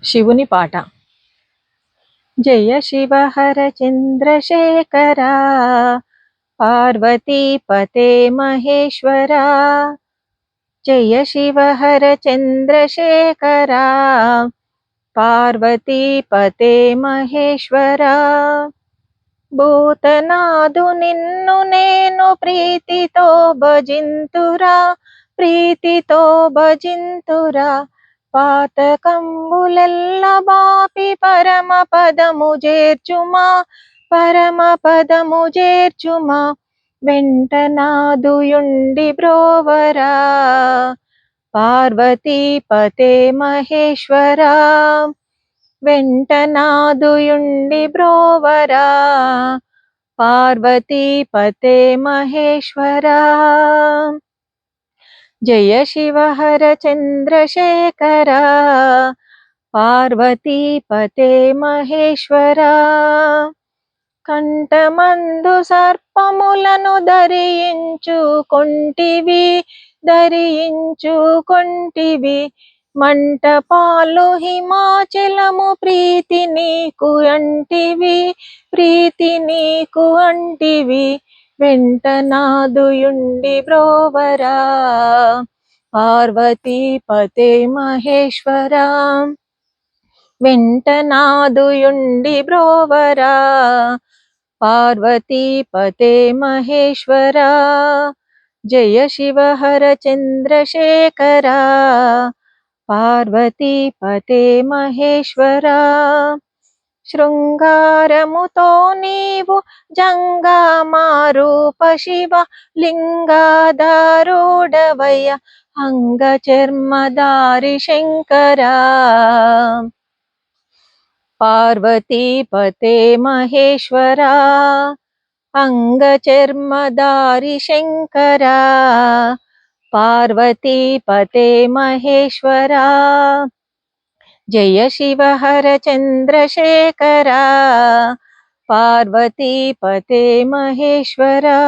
శివుని పాట. జయ శివ హర చంద్రశేఖరా పార్వతీపతే మహేశ్వరా. జయ శివ హర చంద్రశేఖరా పార్వతీపతే మహేశ్వరా. భూతనాదు నిన్ను నేను ప్రీతితో భజింతురా, ప్రీతితో భజింతురా. పాతకంబులెల్ల బాపి పరమ పదము చేర్చుమా, పరమ పదము చేర్చుమా. వెంటనాదుయుండి బ్రోవరా పార్వతీపతే మహేశ్వరా. వెంటనాదుయుండి బ్రోవరా పార్వతీపతే మహేశ్వరా. జయ శివ హర చంద్రశేఖరా పార్వతీపతే మహేశ్వరా. కంఠమందు సర్పములను ధరించుకొంటివి, ధరించుకొంటివి. మంటపాలు హిమాచలము ప్రీతి నీకు అంటివి, ప్రీతి నీకు అంటివి. వెంటనాదుయుండి బ్రోవరా పార్వతీపతే మహేశ్వరా. వెంటనాదుయుండి బ్రోవరా పార్వతీపతే మహేశ్వరా. జయ శివ హర చంద్రశేఖరా పార్వతీపతే మహేశ్వరా. శృంగారముతో నీవు జంగామారూప శివ లింగాధారుడవయ్య అంగ చర్మధారి శంకరా. పార్వతీపతే మహేశ్వరా అంగ చర్మధారి శంకరా. పార్వతీపతే మహేశ్వరా. జయ శివ హర చంద్రశేఖరా పార్వతీపతే మహేశ్వరా.